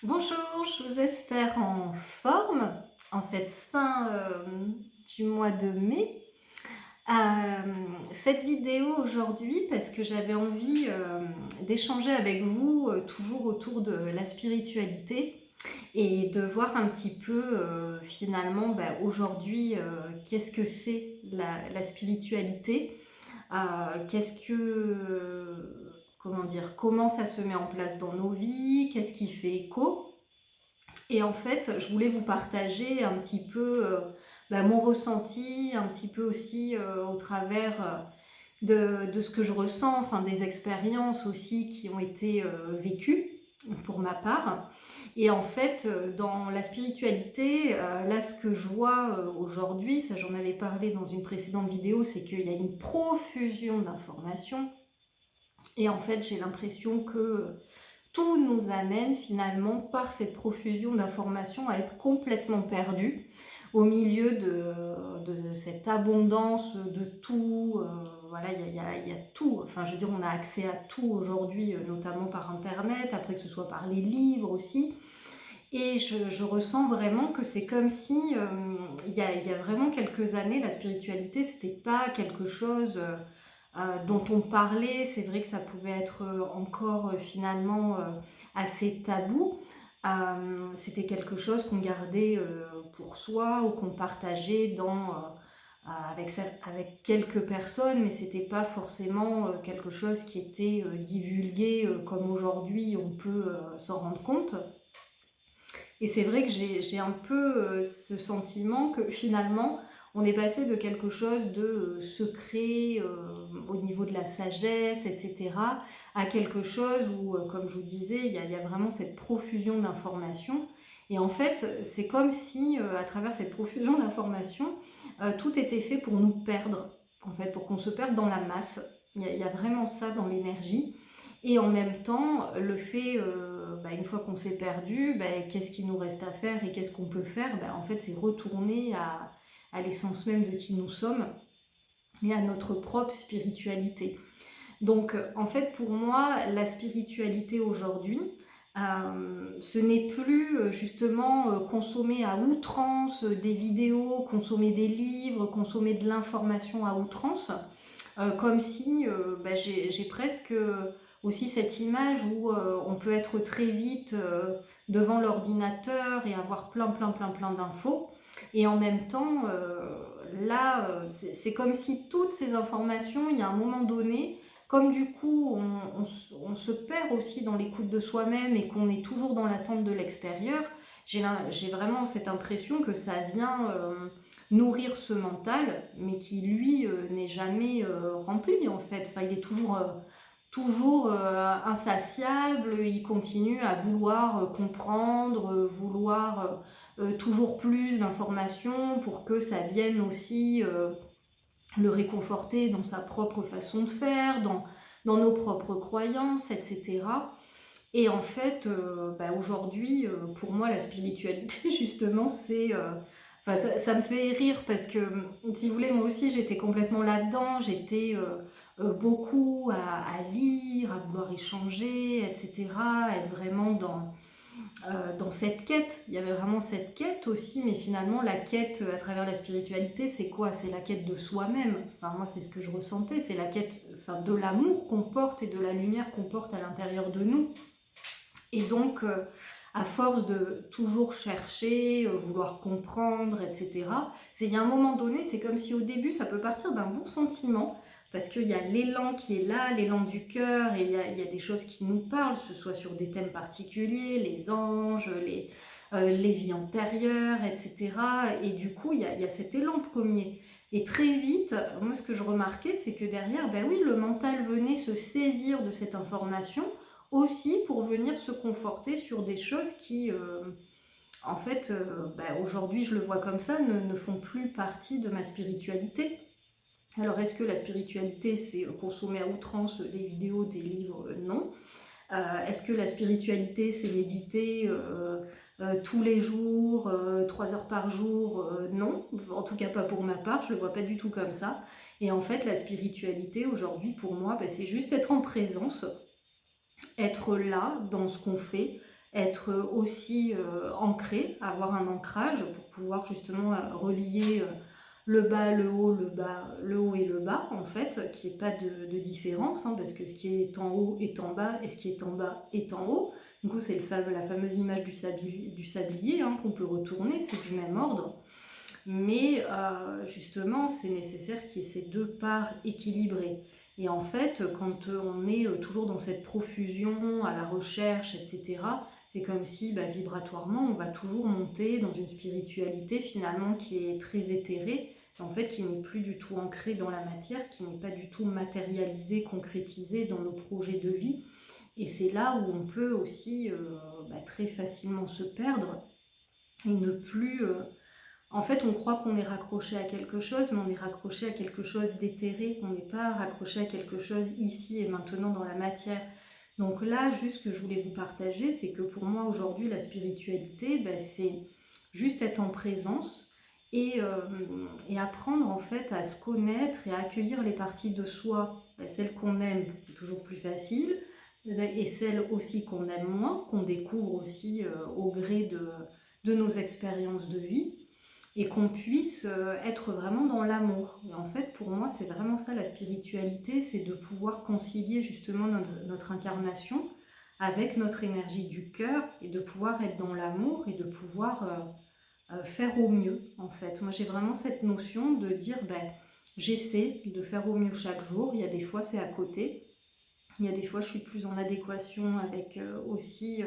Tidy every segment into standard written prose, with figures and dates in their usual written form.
Bonjour, je vous espère en forme en cette fin du mois de mai. Cette vidéo aujourd'hui parce que j'avais envie d'échanger avec vous toujours autour de la spiritualité et de voir un petit peu finalement aujourd'hui qu'est-ce que c'est la spiritualité, qu'est-ce que, comment dire, comment ça se met en place dans nos vies, qu'est-ce qui fait écho. Et en fait, je voulais vous partager un petit peu mon ressenti, un petit peu aussi au travers de ce que je ressens, enfin des expériences aussi qui ont été vécues pour ma part. Et en fait, dans la spiritualité, là ce que je vois aujourd'hui, ça j'en avais parlé dans une précédente vidéo, c'est qu'il y a une profusion d'informations. Et en fait, j'ai l'impression que tout nous amène finalement par cette profusion d'informations à être complètement perdus au milieu de cette abondance de tout. Voilà, il y a tout. Enfin, je veux dire, on a accès à tout aujourd'hui, notamment par Internet, après que ce soit par les livres aussi. Et je ressens vraiment que c'est comme si, il y a vraiment quelques années, la spiritualité, c'était pas quelque chose dont on parlait. C'est vrai que ça pouvait être encore finalement assez tabou. C'était quelque chose qu'on gardait pour soi ou qu'on partageait avec quelques personnes, mais c'était pas forcément quelque chose qui était divulgué comme aujourd'hui on peut s'en rendre compte. Et c'est vrai que j'ai un peu ce sentiment que finalement, on est passé de quelque chose de secret au niveau de la sagesse, etc., à quelque chose où, comme je vous disais, il y a vraiment cette profusion d'informations. Et en fait, c'est comme si, à travers cette profusion d'informations, tout était fait pour nous perdre, en fait, pour qu'on se perde dans la masse. Il y a vraiment ça dans l'énergie. Et en même temps, le fait, une fois qu'on s'est perdu, qu'est-ce qu'il nous reste à faire et qu'est-ce qu'on peut faire? En fait, c'est retourner à l'essence même de qui nous sommes et à notre propre spiritualité. Donc, en fait, pour moi, la spiritualité aujourd'hui, ce n'est plus justement consommer à outrance des vidéos, consommer des livres, consommer de l'information à outrance, comme si j'ai presque aussi cette image où on peut être très vite devant l'ordinateur et avoir plein d'infos. Et en même temps, là, c'est comme si toutes ces informations, il y a un moment donné, comme du coup on se perd aussi dans l'écoute de soi-même et qu'on est toujours dans l'attente de l'extérieur, j'ai vraiment cette impression que ça vient nourrir ce mental, mais qui lui n'est jamais rempli en fait. Enfin, il est toujours insatiable, il continue à vouloir comprendre, vouloir toujours plus d'informations pour que ça vienne aussi le réconforter dans sa propre façon de faire, dans nos propres croyances, etc. Et en fait, aujourd'hui, pour moi, la spiritualité, justement, c'est... enfin, ça me fait rire parce que, si vous voulez, moi aussi, j'étais complètement là-dedans. J'étais beaucoup à lire, à vouloir échanger, etc. Être vraiment dans cette quête. Il y avait vraiment cette quête aussi, mais finalement, la quête à travers la spiritualité, c'est quoi? C'est la quête de soi-même. Enfin, moi, c'est ce que je ressentais. C'est la quête, enfin, de l'amour qu'on porte et de la lumière qu'on porte à l'intérieur de nous. Et donc, à force de toujours chercher, vouloir comprendre, etc., il y a un moment donné, c'est comme si au début, ça peut partir d'un bon sentiment, parce qu'il y a l'élan qui est là, l'élan du cœur, et il y a des choses qui nous parlent, que ce soit sur des thèmes particuliers, les anges, les vies antérieures, etc. Et du coup, il y a cet élan premier. Et très vite, moi, ce que je remarquais, c'est que derrière, ben oui, le mental venait se saisir de cette information, aussi pour venir se conforter sur des choses qui, en fait, aujourd'hui je le vois comme ça, ne font plus partie de ma spiritualité. Alors est-ce que la spiritualité c'est consommer à outrance des vidéos, des livres? Non. Est-ce que la spiritualité c'est méditer tous les jours, 3 heures par jour? Non, en tout cas pas pour ma part, je le vois pas du tout comme ça. Et en fait la spiritualité aujourd'hui pour moi, c'est juste être en présence, être là dans ce qu'on fait, être aussi ancré, avoir un ancrage pour pouvoir justement relier le bas, le haut, le bas, le haut et le bas, en fait, qu'il n'y ait pas de différence, hein, parce que ce qui est en haut est en bas, et ce qui est en bas est en haut. Du coup, c'est la fameuse image du sablier hein, qu'on peut retourner, c'est du même ordre. Mais justement, c'est nécessaire qu'il y ait ces deux parts équilibrées. Et en fait, quand on est toujours dans cette profusion, à la recherche, etc., c'est comme si vibratoirement, on va toujours monter dans une spiritualité finalement qui est très éthérée, en fait qui n'est plus du tout ancrée dans la matière, qui n'est pas du tout matérialisée, concrétisée dans nos projets de vie. Et c'est là où on peut aussi très facilement se perdre et ne plus... En fait, on croit qu'on est raccroché à quelque chose, mais on est raccroché à quelque chose d'éthéré. On n'est pas raccroché à quelque chose ici et maintenant dans la matière. Donc là, juste ce que je voulais vous partager, c'est que pour moi aujourd'hui, la spiritualité, c'est juste être en présence et apprendre en fait à se connaître et à accueillir les parties de soi. Celles qu'on aime, c'est toujours plus facile, et celles aussi qu'on aime moins, qu'on découvre aussi au gré de nos expériences de vie, et qu'on puisse être vraiment dans l'amour. Et en fait, pour moi, c'est vraiment ça la spiritualité, c'est de pouvoir concilier justement notre incarnation avec notre énergie du cœur et de pouvoir être dans l'amour et de pouvoir faire au mieux, en fait. Moi, j'ai vraiment cette notion de dire, j'essaie de faire au mieux chaque jour. Il y a des fois, c'est à côté. Il y a des fois, je suis plus en adéquation avec aussi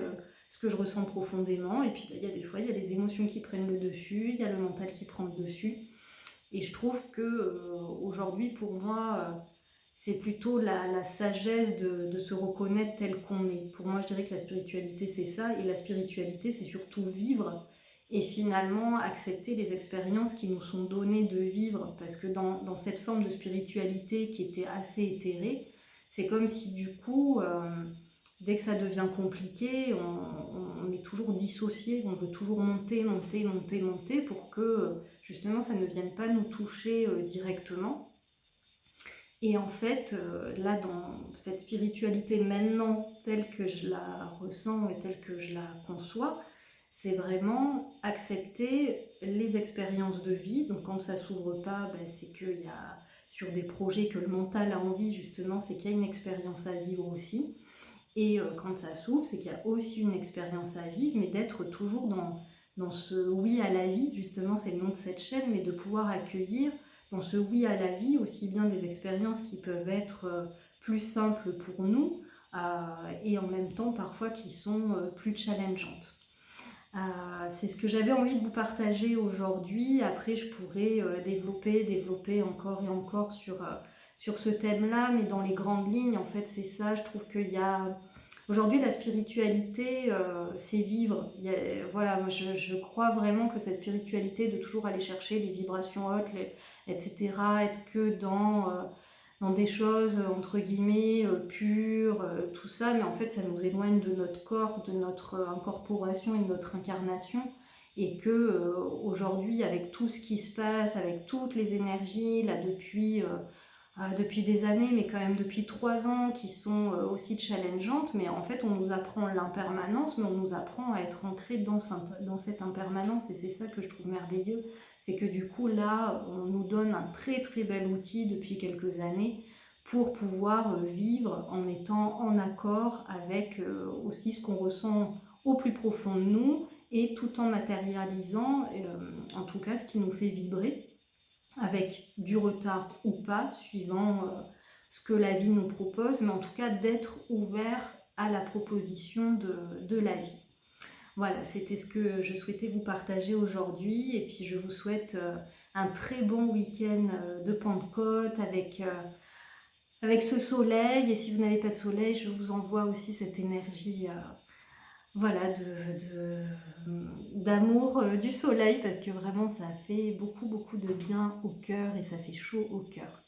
ce que je ressens profondément. Et puis, il y a des fois, il y a les émotions qui prennent le dessus, il y a le mental qui prend le dessus. Et je trouve que aujourd'hui, pour moi, c'est plutôt la sagesse de se reconnaître tel qu'on est. Pour moi, je dirais que la spiritualité, c'est ça. Et la spiritualité, c'est surtout vivre et finalement accepter les expériences qui nous sont données de vivre. Parce que dans cette forme de spiritualité qui était assez éthérée, c'est comme si du coup, dès que ça devient compliqué, on est toujours dissocié, on veut toujours monter, monter, monter, monter pour que justement ça ne vienne pas nous toucher directement. Et en fait, là, dans cette spiritualité maintenant, telle que je la ressens et telle que je la conçois, c'est vraiment accepter les expériences de vie. Donc quand ça s'ouvre pas, c'est qu'il y a sur des projets que le mental a envie, justement, c'est qu'il y a une expérience à vivre aussi. Et quand ça s'ouvre, c'est qu'il y a aussi une expérience à vivre, mais d'être toujours dans ce oui à la vie, justement, c'est le nom de cette chaîne, mais de pouvoir accueillir dans ce oui à la vie aussi bien des expériences qui peuvent être plus simples pour nous et en même temps parfois qui sont plus challengeantes. C'est ce que j'avais envie de vous partager aujourd'hui. Après, je pourrais développer encore et encore sur ce thème-là, mais dans les grandes lignes, en fait, c'est ça. Je trouve qu'il y a... Aujourd'hui, la spiritualité, c'est vivre. Voilà, moi, je crois vraiment que cette spiritualité de toujours aller chercher les vibrations hautes, etc., être que dans des choses entre guillemets pures, tout ça, mais en fait ça nous éloigne de notre corps, de notre incorporation et de notre incarnation, et que aujourd'hui avec tout ce qui se passe, avec toutes les énergies là depuis des années, mais quand même depuis 3 ans, qui sont aussi challengeantes, mais en fait on nous apprend l'impermanence, mais on nous apprend à être ancré dans cette impermanence, et c'est ça que je trouve merveilleux, c'est que du coup là on nous donne un très très bel outil depuis quelques années pour pouvoir vivre en étant en accord avec aussi ce qu'on ressent au plus profond de nous, et tout en matérialisant en tout cas ce qui nous fait vibrer, avec du retard ou pas, suivant ce que la vie nous propose, mais en tout cas d'être ouvert à la proposition de la vie. Voilà, c'était ce que je souhaitais vous partager aujourd'hui, et puis je vous souhaite un très bon week-end de Pentecôte avec ce soleil, et si vous n'avez pas de soleil, je vous envoie aussi cette énergie voilà, d'amour du soleil, parce que vraiment ça fait beaucoup beaucoup de bien au cœur et ça fait chaud au cœur.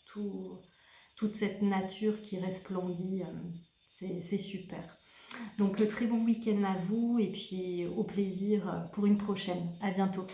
Toute cette nature qui resplendit, c'est super. Donc très bon week-end à vous, et puis au plaisir pour une prochaine. À bientôt.